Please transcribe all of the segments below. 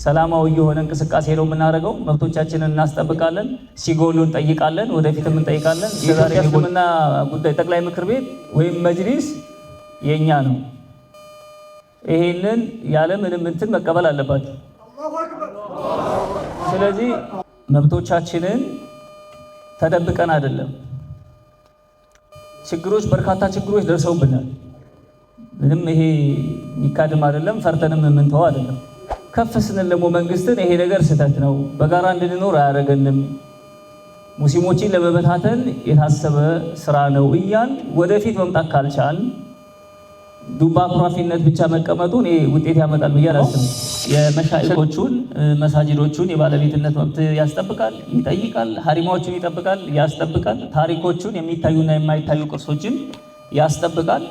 ሰላማዊ የሆነ እንቅስቃሴ ነው የምናደርገው። መብቶቻችንን እናስጠብቃለን፣ ሲጎሉ እንጠይቃለን፣ ወደፊትም እንጠይቃለን። የኢትዮጵያ እስልምና ጉዳይ ጠቅላይ ምክር ቤት ወይም መጅሊስ የኛ ነው። ይሄንን ያለ ምንም እንትን መቀበል አለባቸው። ስለዚህ መብቶቻችንን ተደብቀን አይደለም። ችግሮች በርካታ ችግሮች ደርሰውብናል። ምንም ይሄ የሚካድም አይደለም፣ ፈርተንም የምንተው አይደለም። ከፍ ስንል ደግሞ መንግስትን ይሄ ነገር ስህተት ነው፣ በጋራ እንድንኖር አያደርገንም፣ ሙስሊሞችን ለመበታተን የታሰበ ስራ ነው እያል ወደፊት መምጣት ካልቻል ዱባ ፕሮፊነት ብቻ መቀመጡ ውጤት ያመጣል ብዬ አላስብም። የመሻይኾቹን መሳጅዶቹን የባለቤትነት መብት ያስጠብቃል፣ ይጠይቃል። ሀሪማዎቹን ይጠብቃል፣ ያስጠብቃል። ታሪኮቹን የሚታዩና የማይታዩ ቅርሶችን ያስጠብቃል።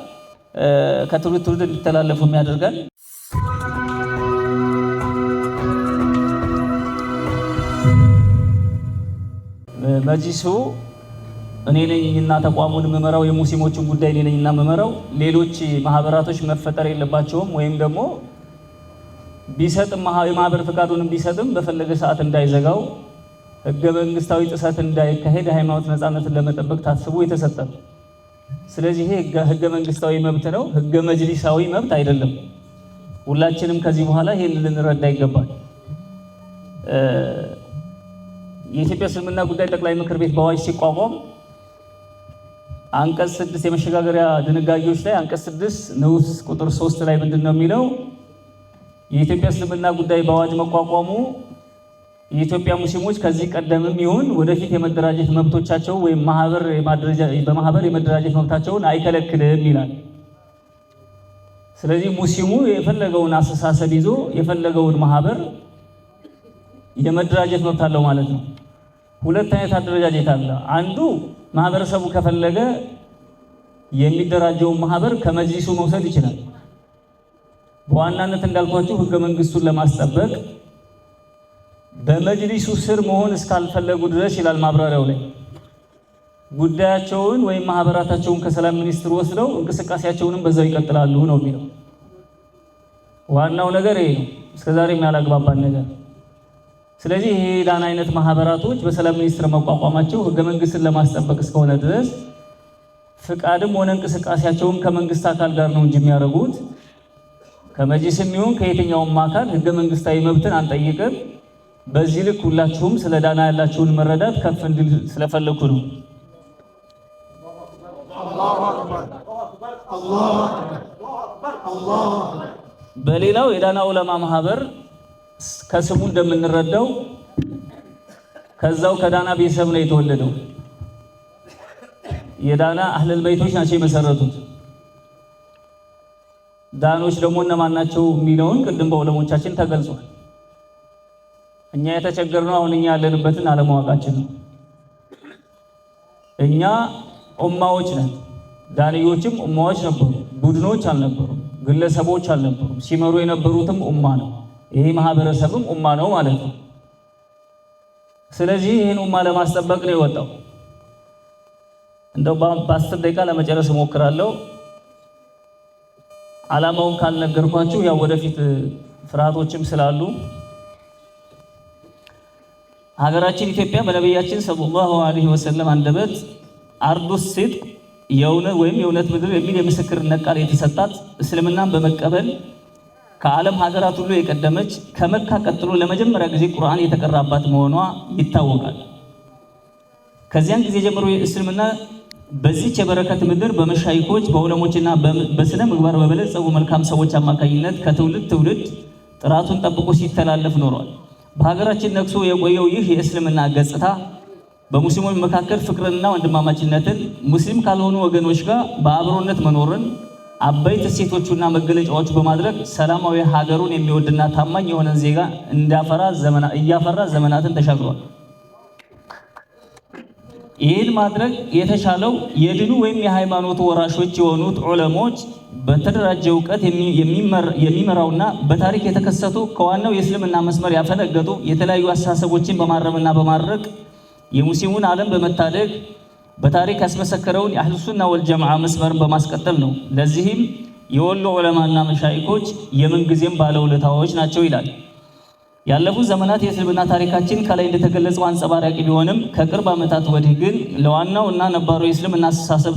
ከትውልድ ትውልድ እንዲተላለፉ ያደርጋል። መጅሊሱ እኔ ነኝና ተቋሙን የምመራው፣ የሙስሊሞችን ጉዳይ እኔ ነኝና የምመራው። ሌሎች ማህበራቶች መፈጠር የለባቸውም። ወይም ደግሞ ቢሰጥም የማህበር ፍቃዱንም ቢሰጥም በፈለገ ሰዓት እንዳይዘጋው፣ ህገ መንግስታዊ ጥሰት እንዳይካሄድ፣ ሃይማኖት ነፃነትን ለመጠበቅ ታስቦ የተሰጠ ነው። ስለዚህ ይሄ ህገ መንግስታዊ መብት ነው፣ ህገ መጅሊሳዊ መብት አይደለም። ሁላችንም ከዚህ በኋላ ይሄን ልንረዳ ይገባል። የኢትዮጵያ እስልምና ጉዳይ ጠቅላይ ምክር ቤት በአዋጅ ሲቋቋም አንቀጽ 6 የመሸጋገሪያ ድንጋጌዎች ላይ አንቀጽ 6 ንዑስ ቁጥር 3 ላይ ምንድነው የሚለው? የኢትዮጵያ እስልምና ጉዳይ በአዋጅ መቋቋሙ የኢትዮጵያ ሙስሊሞች ከዚህ ቀደምም ይሁን ወደፊት የመደራጀት መብቶቻቸው ወይም በማህበር የመደራጀት መብታቸውን አይከለክልም ይላል። ስለዚህ ሙስሊሙ የፈለገውን አስተሳሰብ ይዞ የፈለገውን ማህበር የመደራጀት መብት አለው ማለት ነው። ሁለት አይነት አደረጃጀት አለ። አንዱ ማህበረሰቡ ከፈለገ የሚደራጀውን ማህበር ከመጅሊሱ መውሰድ ይችላል። በዋናነት እንዳልኳችሁ ህገ መንግስቱን ለማስጠበቅ በመጅሊሱ ስር መሆን እስካልፈለጉ ድረስ ይላል ማብራሪያው ላይ ጉዳያቸውን ወይም ማህበራታቸውን ከሰላም ሚኒስትር ወስደው እንቅስቃሴያቸውንም በዛው ይቀጥላሉ ነው የሚለው። ዋናው ነገር ይሄ ነው፣ እስከዛሬም ያላግባባን ነገር። ስለዚህ ይሄ ዳና አይነት ማህበራቶች በሰላም ሚኒስትር መቋቋማቸው ህገ መንግስትን ለማስጠበቅ እስከሆነ ድረስ ፍቃድም ሆነ እንቅስቃሴያቸውን ከመንግስት አካል ጋር ነው እንጂ የሚያደርጉት ከመጅሊስም ይሁን ከየትኛውም አካል ህገ መንግስታዊ መብትን አንጠይቅም። በዚህ ልክ ሁላችሁም ስለ ዳና ያላችሁን መረዳት ከፍ እንድል ስለፈለኩ ነው። በሌላው የዳና ዑለማ ማህበር ከስሙ እንደምንረዳው ከዛው ከዳና ቤተሰብ ነው የተወለደው። የዳና አህለል በይቶች ናቸው የመሰረቱት። ዳኖች ደግሞ እነማን ናቸው የሚለውን ቅድም በዑለሞቻችን ተገልጿል። እኛ የተቸገርነው አሁን እኛ ያለንበትን አለማወቃችን ነው። እኛ ኡማዎች ነን። ዳንዮችም ኡማዎች ነበሩ፣ ቡድኖች አልነበሩም፣ ግለሰቦች አልነበሩም። ሲመሩ የነበሩትም ኡማ ነው። ይሄ ማህበረሰብም ኡማ ነው ማለት ነው። ስለዚህ ይህን ኡማ ለማስጠበቅ ነው የወጣው። እንደው በ10 ደቂቃ ለመጨረስ እሞክራለሁ። ዓላማውን ካልነገርኳችሁ ያው ወደፊት ፍርሃቶችም ስላሉ ሀገራችን ኢትዮጵያ በነቢያችን ሰለላሁ ዐለይሂ ወሰለም አንደበት አርዱ ሲድቅ የእውነት ወይም የእውነት ምድር የሚል የምስክርነት ቃል የተሰጣት እስልምናን በመቀበል ከዓለም ሀገራት ሁሉ የቀደመች ከመካ ቀጥሎ ለመጀመሪያ ጊዜ ቁርአን የተቀራባት መሆኗ ይታወቃል። ከዚያን ጊዜ ጀምሮ እስልምና በዚች የበረከት ምድር በመሻይኮች በዑለሞችና በስነ ምግባር በበለጸጉ መልካም ሰዎች አማካኝነት ከትውልድ ትውልድ ጥራቱን ጠብቆ ሲተላለፍ ኖሯል። በሀገራችን ነግሶ የቆየው ይህ የእስልምና ገጽታ በሙስሊሞች መካከል ፍቅርንና ወንድማማችነትን፣ ሙስሊም ካልሆኑ ወገኖች ጋር በአብሮነት መኖርን አበይት እሴቶቹና መገለጫዎቹ በማድረግ ሰላማዊ ሀገሩን የሚወድና ታማኝ የሆነ ዜጋ እያፈራ ዘመናትን ተሻግሯል። ይህን ማድረግ የተቻለው የድኑ ወይም የሃይማኖቱ ወራሾች የሆኑት ዑለሞች በተደራጀ እውቀት የሚመራውና በታሪክ የተከሰቱ ከዋናው የእስልምና መስመር ያፈነገጡ የተለያዩ አስተሳሰቦችን በማረምና በማድረግ የሙስሊሙን ዓለም በመታደግ በታሪክ ያስመሰከረውን የአህሉ ሱና ወልጀማዓ መስመርን በማስቀጠል ነው። ለዚህም የወሎ ዑለማና መሻይኮች የምንጊዜም ባለውለታዎች ናቸው ይላል። ያለፉት ዘመናት የእስልምና ታሪካችን ከላይ እንደተገለጸው አንጸባራቂ ቢሆንም ከቅርብ ዓመታት ወዲህ ግን ለዋናው እና ነባሩ የእስልምና አስተሳሰብ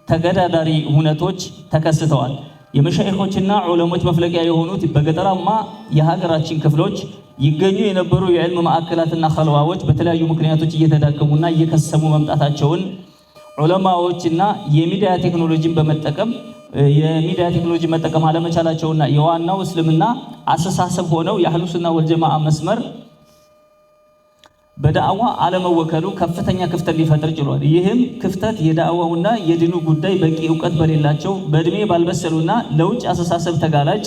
ተገዳዳሪ ሁነቶች ተከስተዋል። የመሻይኾችና ዑለሞች መፍለቂያ የሆኑት በገጠራማ የሀገራችን ክፍሎች ይገኙ የነበሩ የዕልም ማዕከላትና ኸልዋዎች በተለያዩ ምክንያቶች እየተዳከሙና እየከሰሙ መምጣታቸውን ዑለማዎችና የሚዲያ ቴክኖሎጂን መጠቀም አለመቻላቸውና የዋናው እስልምና አስተሳሰብ ሆነው የአህሉ ሱና ወልጀማዓ መስመር በዳዕዋ አለመወከሉ ከፍተኛ ክፍተት ሊፈጥር ችሏል። ይህም ክፍተት የዳዕዋውና የዲኑ ጉዳይ በቂ ዕውቀት በሌላቸው በእድሜ ባልበሰሉና ለውጭ አስተሳሰብ ተጋላጭ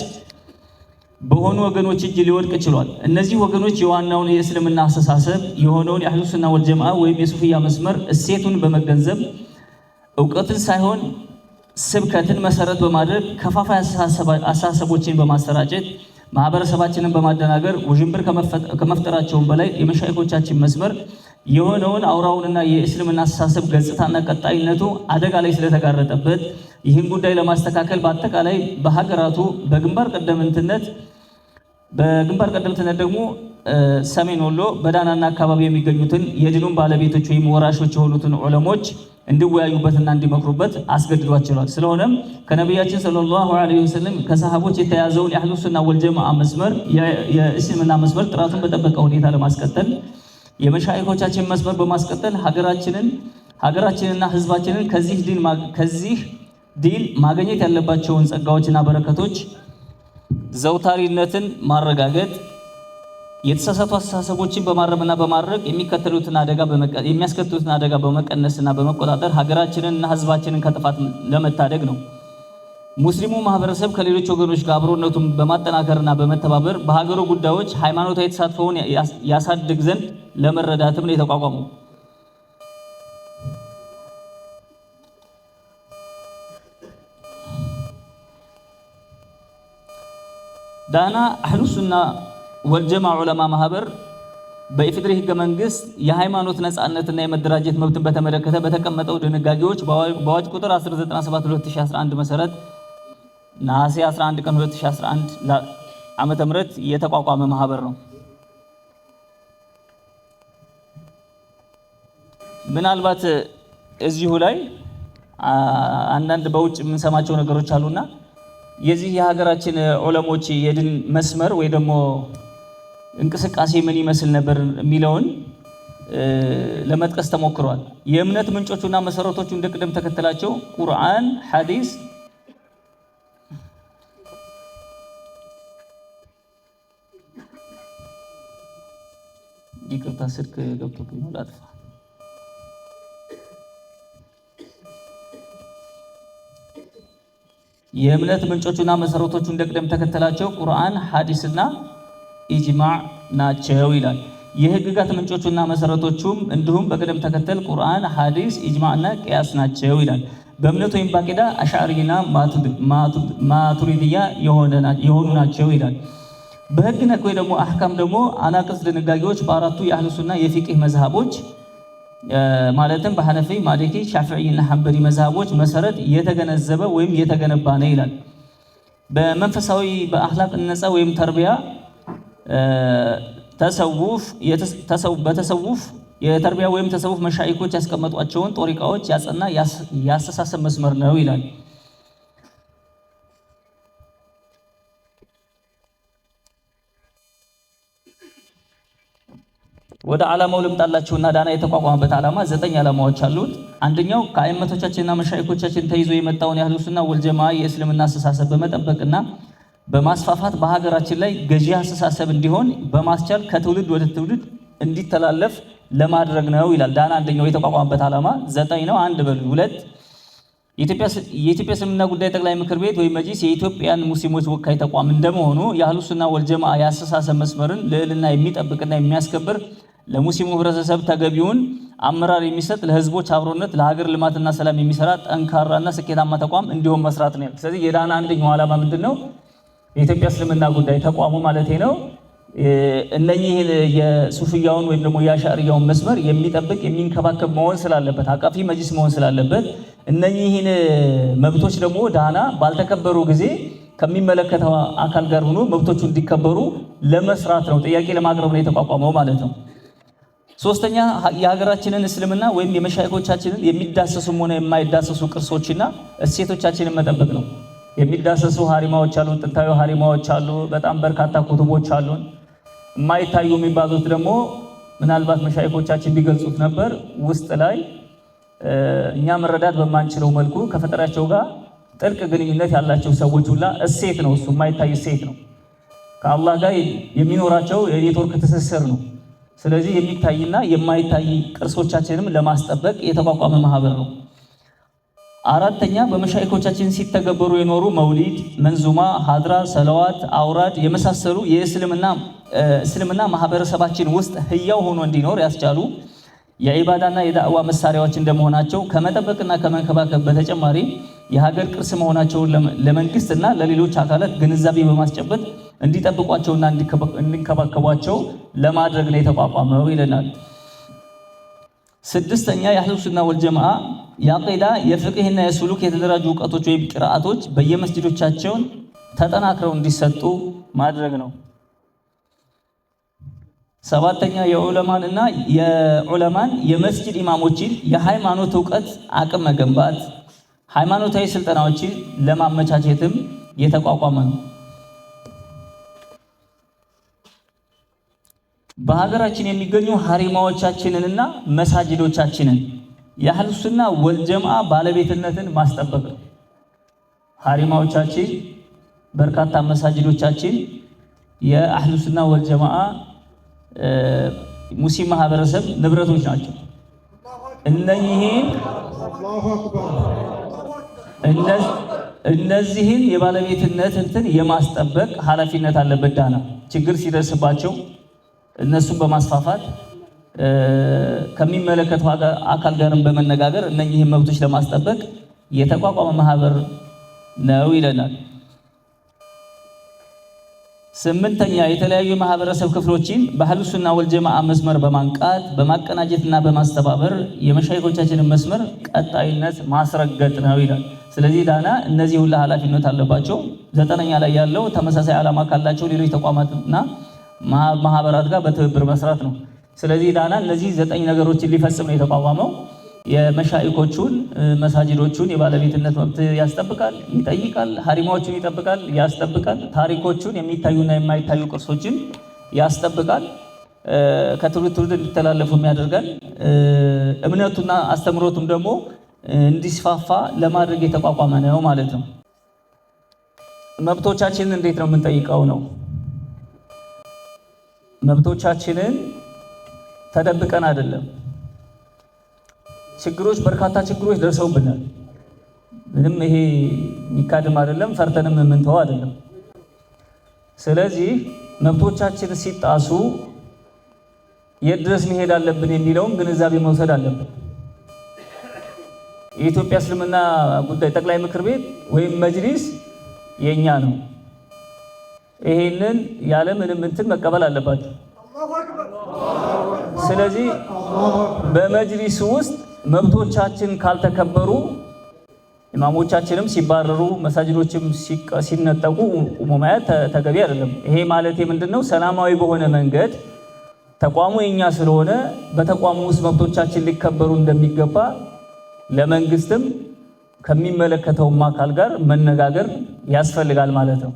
በሆኑ ወገኖች እጅ ሊወድቅ ችሏል። እነዚህ ወገኖች የዋናውን የእስልምና አስተሳሰብ የሆነውን የአህሉ ሱና ወልጀማዓ ወይም የሱፍያ መስመር እሴቱን በመገንዘብ ዕውቀትን ሳይሆን ስብከትን መሰረት በማድረግ ከፋፋይ አስተሳሰቦችን በማሰራጨት ማህበረሰባችንን በማደናገር ውዥንብር ከመፍጠራቸውን በላይ የመሻይኮቻችን መስመር የሆነውን አውራውንና የእስልምና አስተሳሰብ ገጽታና ቀጣይነቱ አደጋ ላይ ስለተጋረጠበት ይህን ጉዳይ ለማስተካከል በአጠቃላይ በሀገራቱ በግንባር ቀደምትነት ደግሞ ሰሜን ወሎ በዳናና አካባቢ የሚገኙትን የዲኑን ባለቤቶች ወይም ወራሾች የሆኑትን ዑለሞች እንዲወያዩበትና እንዲመክሩበት አስገድዷቸዋል። ስለሆነም ከነቢያችን ሰለላሁ ዐለይሂ ወሰለም ከሰሃቦች የተያዘውን የአህሉ ሱና ወልጀማዓ መስመር የእስልምና መስመር ጥራቱን በጠበቀ ሁኔታ ለማስቀጠል የመሻይኾቻችን መስመር በማስቀጠል ሀገራችንና ህዝባችንን ከዚህ ዲን ማግኘት ያለባቸውን ጸጋዎችና በረከቶች ዘውታሪነትን ማረጋገጥ የተሳሳቱ አስተሳሰቦችን በማረምና በማድረግ የሚያስከትሉትን አደጋ በመቀነስና በመቆጣጠር ሀገራችንንና ህዝባችንን ከጥፋት ለመታደግ ነው። ሙስሊሙ ማህበረሰብ ከሌሎች ወገኖች ጋር አብሮነቱን በማጠናከርና በመተባበር በሀገሩ ጉዳዮች ሃይማኖታዊ ተሳትፎውን ያሳድግ ዘንድ ለመረዳትም ነው የተቋቋመው። ዳና አህሉ ሱና ወልጀማዓ ዑለማ ማህበር በኢፌዴሪ ህገ መንግስት የሃይማኖት ነጻነትና የመደራጀት መብትን በተመለከተ በተቀመጠው ድንጋጌዎች በአዋጅ ቁጥር 1097/2011 መሰረት ነሐሴ 11 ቀን 2011 ዓመተ ምህረት የተቋቋመ ማህበር ነው። ምናልባት እዚሁ ላይ አንዳንድ በውጭ የምንሰማቸው ነገሮች አሉና የዚህ የሀገራችን ዑለሞች የድን መስመር ወይ ደግሞ እንቅስቃሴ ምን ይመስል ነበር የሚለውን ለመጥቀስ ተሞክሯል። የእምነት ምንጮቹና መሰረቶቹ እንደ ቅደም ተከተላቸው ቁርአን፣ ሐዲስ፣ ይቅርታ ስልክ ገብቶብኝ ነው ላጥፋ። የእምነት ምንጮቹና መሰረቶቹ እንደ ቅደም ተከተላቸው ቁርአን፣ ሐዲስና ኢጅማዕ ናቸው ይላል። የህግጋት ምንጮቹና መሰረቶቹም እንዲሁም በቅደም ተከተል ቁርአን፣ ሐዲስ፣ ኢጅማዕና ቅያስ ናቸው ይላል። በእምነት ወይም ባቂዳ አሽዓሪና ማቱሪዲያ የሆኑ ናቸው ይላል። በህግ ነክ ወይ ደግሞ አህካም ደግሞ አናቅጽ ድንጋጌዎች በአራቱ የአህሉ ሱና የፊቅህ መዝሃቦች ማለትም በሐነፊ፣ ማሊኪ፣ ሻፊዒና ሐንበሊ መዝሃቦች መሰረት የተገነዘበ ወይም የተገነባ ነው ይላል። በመንፈሳዊ በአኽላቅ ነፃ ወይም ተርቢያ በተሰውፍ የተርቢያ ወይም ተሰውፍ መሻይኮች ያስቀመጧቸውን ጦሪቃዎች ያጸና ያስተሳሰብ መስመር ነው ይላል። ወደ ዓላማው ልምጣላችሁና ዳና የተቋቋመበት ዓላማ 9 ዓላማዎች አሉት። አንደኛው ከአይመቶቻችንና መሻይኮቻችን ተይዞ የመጣውን የአህሉ ሱና ወልጀማዓ የእስልምና አስተሳሰብ በመጠበቅና በማስፋፋት በሀገራችን ላይ ገዢ አስተሳሰብ እንዲሆን በማስቻል ከትውልድ ወደ ትውልድ እንዲተላለፍ ለማድረግ ነው ይላል። ዳና አንደኛው የተቋቋመበት ዓላማ 9 ነው። 1 በሉ 2 የኢትዮጵያ እስልምና ጉዳይ ጠቅላይ ምክር ቤት ወይም መጅሊስ የኢትዮጵያን ሙስሊሞች ወካይ ተቋም እንደመሆኑ የአህሉ ሱና ወልጀማዓ የአስተሳሰብ መስመርን ልዕልና የሚጠብቅና የሚያስከብር ለሙስሊሙ ህብረተሰብ ተገቢውን አመራር የሚሰጥ ለህዝቦች አብሮነት ለሀገር ልማትና ሰላም የሚሰራ ጠንካራና ስኬታማ ተቋም እንዲሆን መስራት ነው። ስለዚህ የዳና አንደኛው ዓላማ ምንድነው? የኢትዮጵያ እስልምና ጉዳይ ተቋሙ ማለት ነው እነኚህን የሱፍያውን ወይም ደግሞ የአሻዕሪያውን መስመር የሚጠብቅ የሚንከባከብ መሆን ስላለበት አቃፊ መጅሊስ መሆን ስላለበት እነኚህን መብቶች ደግሞ ዳና ባልተከበሩ ጊዜ ከሚመለከተው አካል ጋር ሆኖ መብቶቹ እንዲከበሩ ለመስራት ነው፣ ጥያቄ ለማቅረብ ነው የተቋቋመው ማለት ነው። ሶስተኛ የሀገራችንን እስልምና ወይም የመሻይኮቻችንን የሚዳሰሱም ሆነ የማይዳሰሱ ቅርሶችና እሴቶቻችንን መጠበቅ ነው። የሚዳሰሱ ሀሪማዎች አሉ፣ ጥንታዊ ሀሪማዎች አሉ፣ በጣም በርካታ ኩቱቦች አሉን። የማይታዩ የሚባሉት ደግሞ ምናልባት መሻይኮቻችን ቢገልጹት ነበር ውስጥ ላይ እኛ መረዳት በማንችለው መልኩ ከፈጠራቸው ጋር ጥልቅ ግንኙነት ያላቸው ሰዎች ሁላ እሴት ነው። እሱ የማይታይ እሴት ነው። ከአላህ ጋር የሚኖራቸው የኔትወርክ ትስስር ነው። ስለዚህ የሚታይና የማይታይ ቅርሶቻችንም ለማስጠበቅ የተቋቋመ ማህበር ነው። አራተኛ በመሻይኮቻችን ሲተገበሩ የኖሩ መውሊድ፣ መንዙማ፣ ሀድራ፣ ሰለዋት፣ አውራድ የመሳሰሉ የእስልምና ማህበረሰባችን ውስጥ ህያው ሆኖ እንዲኖር ያስቻሉ የኢባዳና የዳዕዋ መሳሪያዎች እንደመሆናቸው ከመጠበቅና ከመንከባከብ በተጨማሪ የሀገር ቅርስ መሆናቸውን ለመንግስትና ለሌሎች አካላት ግንዛቤ በማስጨበጥ እንዲጠብቋቸውና እንዲንከባከቧቸው ለማድረግ ነው የተቋቋመው ይለናል። ስድስተኛ የአህሉ ሱና ወልጀማዓ የአቂዳ የፍቅህና የሱሉክ የተደራጁ እውቀቶች ወይም ቅርአቶች በየመስጂዶቻቸውን ተጠናክረው እንዲሰጡ ማድረግ ነው። ሰባተኛ የዑለማን የመስጂድ ኢማሞችን የሃይማኖት እውቀት አቅም መገንባት፣ ሃይማኖታዊ ስልጠናዎችን ለማመቻቸትም የተቋቋመ ነው። በሀገራችን የሚገኙ ሀሪማዎቻችንንና መሳጅዶቻችንን የአህሉ ሱና ወልጀማዓ ባለቤትነትን ማስጠበቅ ነው። ሀሪማዎቻችን በርካታ መሳጅዶቻችን የአህሉ ሱና ወልጀማዓ ሙስሊም ማህበረሰብ ንብረቶች ናቸው። እነዚህን የባለቤትነት እንትን የማስጠበቅ ኃላፊነት አለበት። ዳና ችግር ሲደርስባቸው እነሱን በማስፋፋት ከሚመለከተው አካል ጋርም በመነጋገር እነኚህን መብቶች ለማስጠበቅ የተቋቋመ ማህበር ነው ይለናል። ስምንተኛ የተለያዩ ማህበረሰብ ክፍሎችን በአህሉ ሱና ወልጀማዓ መስመር በማንቃት በማቀናጀትና በማስተባበር የመሻይኮቻችንን መስመር ቀጣይነት ማስረገጥ ነው ይላል። ስለዚህ ዳና እነዚህ ሁሉ ኃላፊነት አለባቸው። ዘጠነኛ ላይ ያለው ተመሳሳይ ዓላማ ካላቸው ሌሎች ተቋማትና ማህበራት ጋር በትብብር መስራት ነው። ስለዚህ ዳና እነዚህ 9 ነገሮችን ሊፈጽም ነው የተቋቋመው። የመሻይኮቹን መሳጅዶቹን የባለቤትነት መብት ያስጠብቃል፣ ይጠይቃል። ሀሪማዎቹን ይጠብቃል፣ ያስጠብቃል። ታሪኮቹን የሚታዩና የማይታዩ ቅርሶችን ያስጠብቃል። ከትውልድ ትውልድ እንዲተላለፉ ያደርጋል። እምነቱና አስተምሮቱም ደግሞ እንዲስፋፋ ለማድረግ የተቋቋመ ነው ማለት ነው። መብቶቻችንን እንዴት ነው የምንጠይቀው ነው? መብቶቻችንን ተደብቀን አይደለም። በርካታ ችግሮች ደርሰውብናል። ምንም ይሄ የሚካድም አይደለም፣ ፈርተንም የምንተው አይደለም። ስለዚህ መብቶቻችን ሲጣሱ የት ድረስ መሄድ አለብን የሚለውን ግንዛቤ መውሰድ አለብን። የኢትዮጵያ እስልምና ጉዳይ ጠቅላይ ምክር ቤት ወይም መጅሊስ የኛ ነው። ይሄንን ያለ ምንም እንትን መቀበል አለባቸው። ስለዚህ በመጅሊስ ውስጥ መብቶቻችን ካልተከበሩ ኢማሞቻችንም ሲባረሩ መሳጅዶችም ሲነጠቁ ቁሞ ማየት ተገቢ አይደለም። ይሄ ማለት ምንድነው? ሰላማዊ በሆነ መንገድ ተቋሙ የኛ ስለሆነ በተቋሙ ውስጥ መብቶቻችን ሊከበሩ እንደሚገባ ለመንግስትም ከሚመለከተውም አካል ጋር መነጋገር ያስፈልጋል ማለት ነው።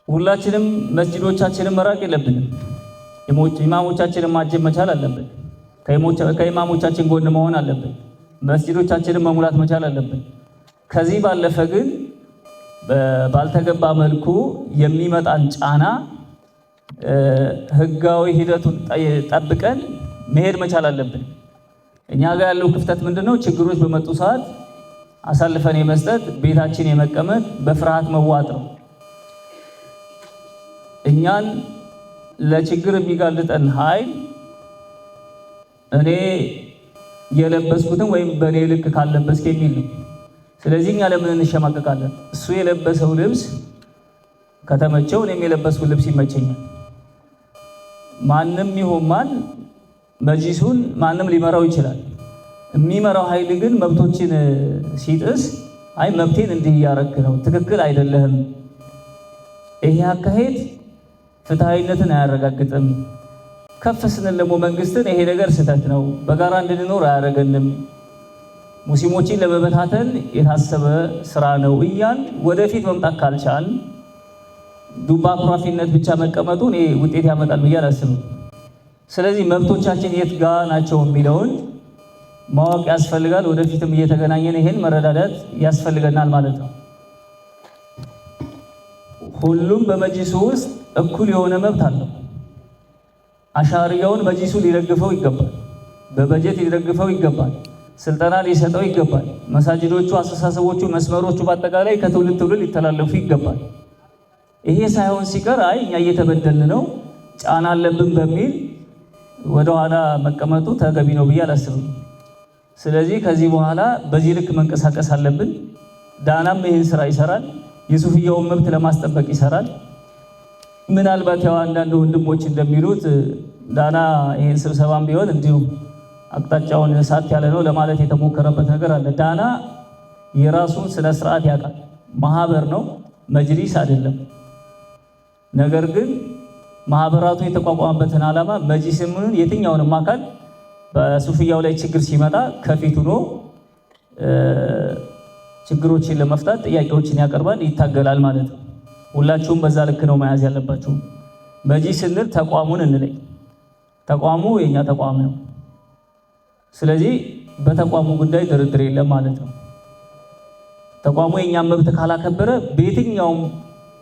ሁላችንም መስጂዶቻችንን መራቅ የለብንም። ኢማሞቻችንን ማጀብ መቻል አለብን። ከኢማሞቻችን ጎን መሆን አለብን። መስጂዶቻችንን መሙላት መቻል አለብን። ከዚህ ባለፈ ግን ባልተገባ መልኩ የሚመጣን ጫና ህጋዊ ሂደቱን ጠብቀን መሄድ መቻል አለብን። እኛ ጋር ያለው ክፍተት ምንድነው? ችግሮች በመጡ ሰዓት አሳልፈን የመስጠት፣ ቤታችን የመቀመጥ፣ በፍርሃት መዋጥ ነው። እኛን ለችግር የሚጋልጠን ኃይል እኔ የለበስኩትን ወይም በእኔ ልክ ካለበስክ የሚል ነው። ስለዚህ እኛ ለምን እንሸማቀቃለን? እሱ የለበሰው ልብስ ከተመቸው እኔም የለበስኩት ልብስ ይመቸኛል። ማንም ይሁን ማን መጅሊሱን ማንም ሊመራው ይችላል። የሚመራው ኃይል ግን መብቶችን ሲጥስ አይ መብቴን እንዲህ እያረክ ነው፣ ትክክል አይደለህም፣ ይሄ አካሄድ ፍትሃዊነትን አያረጋግጥም፣ ከፍ ስንል ደግሞ መንግስትን ይሄ ነገር ስህተት ነው፣ በጋራ እንድንኖር አያደርገንም፣ ሙስሊሞችን ለመበታተን የታሰበ ስራ ነው እያል ወደፊት መምጣት ካልቻል ዱባ አኩራፊነት ብቻ መቀመጡ እኔ ውጤት ያመጣል ብዬ አላስብም። ስለዚህ መብቶቻችን የት ጋ ናቸው የሚለውን ማወቅ ያስፈልጋል። ወደፊትም እየተገናኘን ይሄን መረዳዳት ያስፈልገናል ማለት ነው። ሁሉም በመጅሊሱ ውስጥ እኩል የሆነ መብት አለው። አሻሪያውን መጅሊሱ ሊደግፈው ይገባል፣ በበጀት ሊደግፈው ይገባል፣ ስልጠና ሊሰጠው ይገባል። መሳጅዶቹ፣ አስተሳሰቦቹ፣ መስመሮቹ በአጠቃላይ ከትውልድ ትውልድ ሊተላለፉ ይገባል። ይሄ ሳይሆን ሲቀር አይ እኛ እየተበደልን ነው ጫና አለብን በሚል ወደኋላ መቀመጡ ተገቢ ነው ብዬ አላስብም። ስለዚህ ከዚህ በኋላ በዚህ ልክ መንቀሳቀስ አለብን። ዳናም ይህን ስራ ይሰራል፣ የሱፍያውን መብት ለማስጠበቅ ይሰራል። ምናልባት ያው አንዳንድ ወንድሞች እንደሚሉት ዳና ይህን ስብሰባም ቢሆን እንዲሁ አቅጣጫውን ሳት ያለ ነው ለማለት የተሞከረበት ነገር አለ። ዳና የራሱን ስነ ስርዓት ያውቃል። ማህበር ነው፣ መጅሊስ አይደለም። ነገር ግን ማህበራቱ የተቋቋመበትን ዓላማ መጅሊስም የትኛውንም አካል በሱፍያው ላይ ችግር ሲመጣ ከፊት ሆኖ ችግሮችን ለመፍታት ጥያቄዎችን ያቀርባል፣ ይታገላል ማለት ነው። ሁላችሁም በዛ ልክ ነው መያዝ ያለባችሁ። መጅሊስ ስንል ተቋሙን እንለይ። ተቋሙ የኛ ተቋም ነው። ስለዚህ በተቋሙ ጉዳይ ድርድር የለም ማለት ነው። ተቋሙ የኛን መብት ካላከበረ በየትኛውም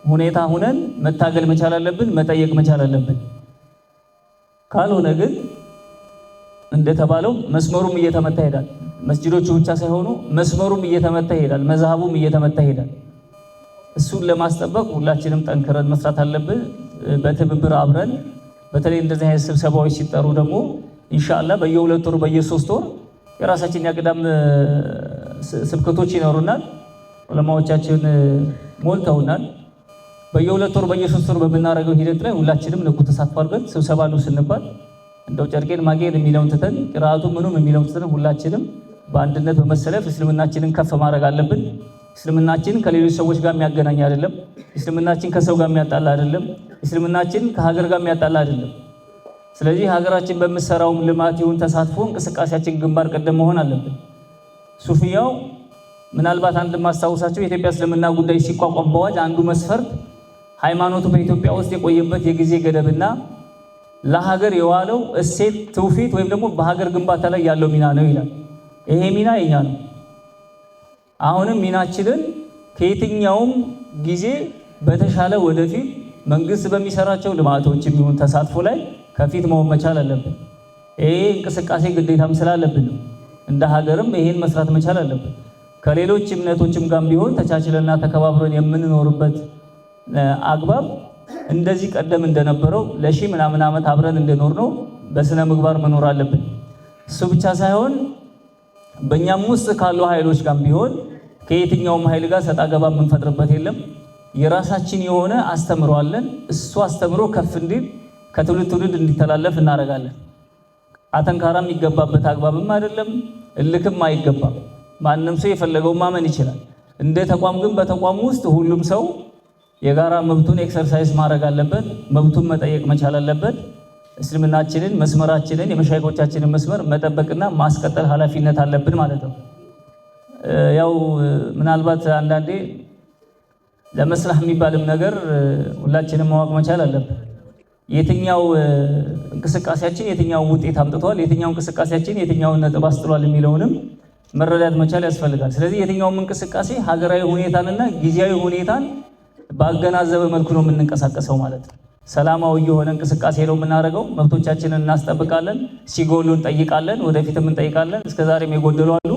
ሁኔታ ሆነን መታገል መቻል አለብን፣ መጠየቅ መቻል አለብን። ካልሆነ ግን እንደተባለው መስመሩም እየተመታ ይሄዳል። መስጂዶቹ ብቻ ሳይሆኑ መስመሩም እየተመታ ይሄዳል፣ መዝሃቡም እየተመታ ይሄዳል። እሱን ለማስጠበቅ ሁላችንም ጠንክረን መስራት አለብን፣ በትብብር አብረን። በተለይ እንደዚህ አይነት ስብሰባዎች ሲጠሩ ደግሞ ኢንሻአላህ በየ2 ወር በየ3 ወር የራሳችን ያቅዳም ስብከቶች ይኖሩናል። ዑለማዎቻችን ሞልተውናል። በየ2 ወር በየ3 ወር በምናደርገው ሂደት ላይ ሁላችንም ንቁ ተሳትፎ አድርገን ስብሰባ ነው ስንባል እንደው ጨርቄን ማጌን የሚለውን ትተን ቅራአቱ ምኑም የሚለውን ትተን ሁላችንም በአንድነት በመሰለፍ እስልምናችንን ከፍ ማድረግ አለብን። እስልምናችን ከሌሎች ሰዎች ጋር የሚያገናኝ አይደለም። እስልምናችን ከሰው ጋር የሚያጣላ አይደለም። እስልምናችን ከሀገር ጋር የሚያጣላ አይደለም። ስለዚህ ሀገራችን በምትሰራው ልማት ይሁን ተሳትፎ እንቅስቃሴያችን ግንባር ቀደም መሆን አለብን። ሱፍያው ምናልባት አንድ ማስታወሳቸው የኢትዮጵያ እስልምና ጉዳይ ሲቋቋም በአዋጅ አንዱ መስፈርት ሃይማኖቱ በኢትዮጵያ ውስጥ የቆየበት የጊዜ ገደብና ለሀገር የዋለው እሴት ትውፊት ወይም ደግሞ በሀገር ግንባታ ላይ ያለው ሚና ነው ይላል። ይሄ ሚና የኛ ነው። አሁንም ሚናችንን ከየትኛውም ጊዜ በተሻለ ወደፊት መንግስት በሚሰራቸው ልማቶች የሚሆን ተሳትፎ ላይ ከፊት መሆን መቻል አለብን። ይሄ እንቅስቃሴ ግዴታም ስላለብን ነው። እንደ ሀገርም ይሄን መስራት መቻል አለብን። ከሌሎች እምነቶችም ጋር ቢሆን ተቻችለና ተከባብረን የምንኖርበት አግባብ እንደዚህ ቀደም እንደነበረው ለሺህ ምናምን ዓመት አብረን እንደኖር ነው በስነ ምግባር መኖር አለብን። እሱ ብቻ ሳይሆን በእኛም ውስጥ ካሉ ኃይሎች ጋር ቢሆን ከየትኛውም ኃይል ጋር ሰጣ ገባ የምንፈጥርበት የለም። የራሳችን የሆነ አስተምሮ አለን። እሱ አስተምሮ ከፍ እንዲል ከትውልድ ትውልድ እንዲተላለፍ እናደርጋለን። አተንካራ የሚገባበት አግባብም አይደለም፣ እልክም አይገባም። ማንም ሰው የፈለገው ማመን ይችላል። እንደ ተቋም ግን በተቋሙ ውስጥ ሁሉም ሰው የጋራ መብቱን ኤክሰርሳይዝ ማድረግ አለበት፣ መብቱን መጠየቅ መቻል አለበት። እስልምናችንን መስመራችንን የመሻይኮቻችንን መስመር መጠበቅና ማስቀጠል ኃላፊነት አለብን ማለት ነው። ያው ምናልባት አንዳንዴ ለመስላህ የሚባልም ነገር ሁላችንም ማወቅ መቻል አለብን። የትኛው እንቅስቃሴያችን የትኛው ውጤት አምጥቷል፣ የትኛው እንቅስቃሴያችን የትኛውን ነጥብ አስጥሏል የሚለውንም መረዳት መቻል ያስፈልጋል። ስለዚህ የትኛውም እንቅስቃሴ ሀገራዊ ሁኔታንና ጊዜያዊ ሁኔታን ባገናዘበ መልኩ ነው የምንንቀሳቀሰው ማለት ነው። ሰላማዊ የሆነ እንቅስቃሴ ነው የምናደርገው። መብቶቻችንን እናስጠብቃለን፣ ሲጎሉ እንጠይቃለን፣ ወደፊትም እንጠይቃለን። እስከዛሬም የጎደሉ አሉ፣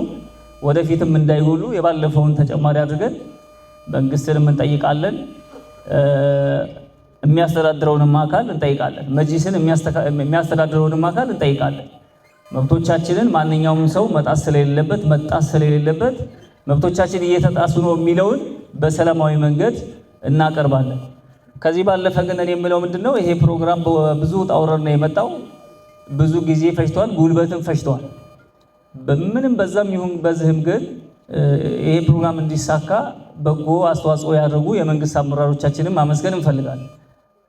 ወደፊትም እንዳይጎሉ የባለፈውን ተጨማሪ አድርገን መንግስትንም እንጠይቃለን፣ የሚያስተዳድረውንም አካል እንጠይቃለን፣ መጅሊስን የሚያስተዳድረውንም አካል እንጠይቃለን። መብቶቻችንን ማንኛውም ሰው መጣስ ስለሌለበት መብቶቻችን እየተጣሱ ነው የሚለውን በሰላማዊ መንገድ እናቀርባለን። ከዚህ ባለፈ ግን እኔ የምለው ምንድነው፣ ይሄ ፕሮግራም በብዙ ውጣ ውረድ ነው የመጣው። ብዙ ጊዜ ፈጅቷል፣ ጉልበትም ፈጅቷል። በምንም በዛም ይሁን በዚህም ግን ይሄ ፕሮግራም እንዲሳካ በጎ አስተዋጽኦ ያደረጉ የመንግስት አመራሮቻችንን ማመስገን እንፈልጋለን።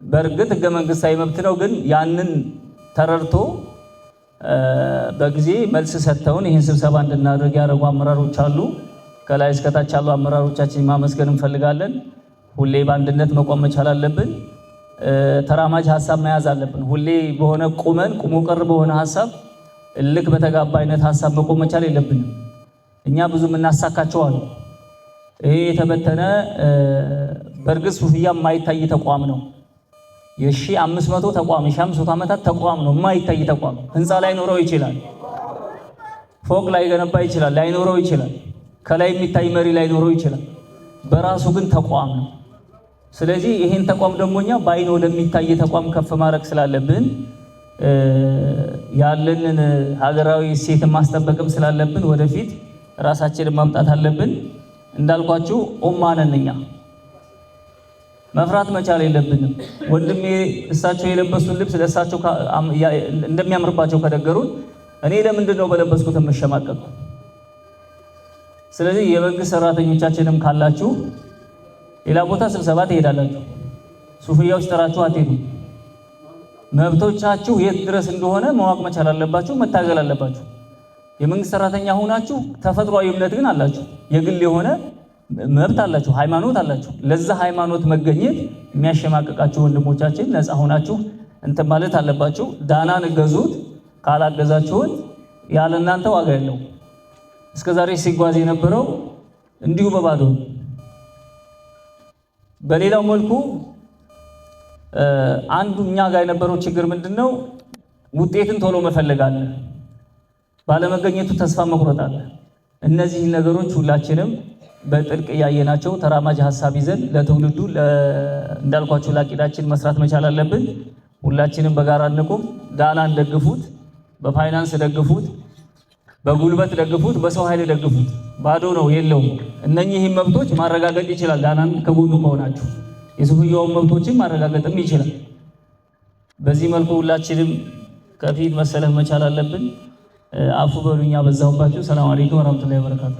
በእርግጥ ህገ መንግስታዊ መብት ነው፣ ግን ያንን ተረድቶ በጊዜ መልስ ሰጥተውን ይህን ስብሰባ እንድናደርግ ያደረጉ አመራሮች አሉ። ከላይ እስከታች ያሉ አመራሮቻችን ማመስገን እንፈልጋለን። ሁሌ በአንድነት መቆም መቻል አለብን። ተራማጅ ሀሳብ መያዝ አለብን። ሁሌ በሆነ ቁሞ ቀር በሆነ ሀሳብ እልክ በተጋባ አይነት ሀሳብ መቆም መቻል የለብንም። እኛ ብዙ የምናሳካቸው አሉ። ይሄ የተበተነ በእርግጥ ሱፍያ የማይታይ ተቋም ነው። የ1500 ተቋም የ500 ዓመታት ተቋም ነው። የማይታይ ተቋም ህንፃ ላይ ኖረው ይችላል፣ ፎቅ ላይ ገነባ ይችላል፣ ላይኖረው ይችላል፣ ከላይ የሚታይ መሪ ላይ ኖረው ይችላል። በራሱ ግን ተቋም ነው። ስለዚህ ይሄን ተቋም ደግሞ እኛ በአይን ወደሚታይ ተቋም ከፍ ማድረግ ስላለብን ያለንን ሀገራዊ እሴትን ማስጠበቅም ስላለብን ወደፊት ራሳችንን ማምጣት አለብን። እንዳልኳችሁ ኡማ ነን እኛ፣ መፍራት መቻል የለብንም። ወንድሜ እሳቸው የለበሱት ልብስ ለእሳቸው እንደሚያምርባቸው ከነገሩን እኔ ለምንድን ነው በለበስኩት የምሸማቀቅ? ስለዚህ የመንግስት ሰራተኞቻችንም ካላችሁ ሌላ ቦታ ስብሰባ ትሄዳላችሁ፣ ሱፍያው ሲጠራችሁ አትሄዱ። መብቶቻችሁ የት ድረስ እንደሆነ ማወቅ መቻል አለባችሁ፣ መታገል አለባችሁ። የመንግስት ሰራተኛ ሆናችሁ ተፈጥሯዊ እምነት ግን አላችሁ፣ የግል የሆነ መብት አላችሁ፣ ሃይማኖት አላችሁ። ለዛ ሃይማኖት መገኘት የሚያሸማቀቃችሁ ወንድሞቻችን ነፃ ሆናችሁ እንትን ማለት አለባችሁ። ዳናን እገዙት፣ ካላገዛችሁት ያለ እናንተ ዋጋ የለው። እስከዛሬ ሲጓዝ የነበረው እንዲሁ በባዶ። በሌላው መልኩ አንዱ እኛ ጋር የነበረው ችግር ምንድነው? ውጤትን ቶሎ መፈለግ አለ፣ ባለመገኘቱ ተስፋ መቁረጥ አለ። እነዚህ ነገሮች ሁላችንም በጥልቅ ያየናቸው ተራማጅ ሀሳብ ይዘን ለትውልዱ እንዳልኳችሁ ለአቂዳችን መስራት መቻል አለብን። ሁላችንም በጋራ እንቁም። ዳናን ደግፉት፣ በፋይናንስ ደግፉት፣ በጉልበት ደግፉት፣ በሰው ኃይል ደግፉት። ባዶ ነው የለውም። እነኚህ መብቶች ማረጋገጥ ይችላል። ዳናን ከጎኑ ከሆናችሁ የሱፍያውን መብቶችን ማረጋገጥም ይችላል። በዚህ መልኩ ሁላችንም ከፊት መሰለፍ መቻል አለብን። አፉ በሉኛ በዛውባችሁ። ሰላም አለይኩም ወራህመቱላሂ ወበረካቱ።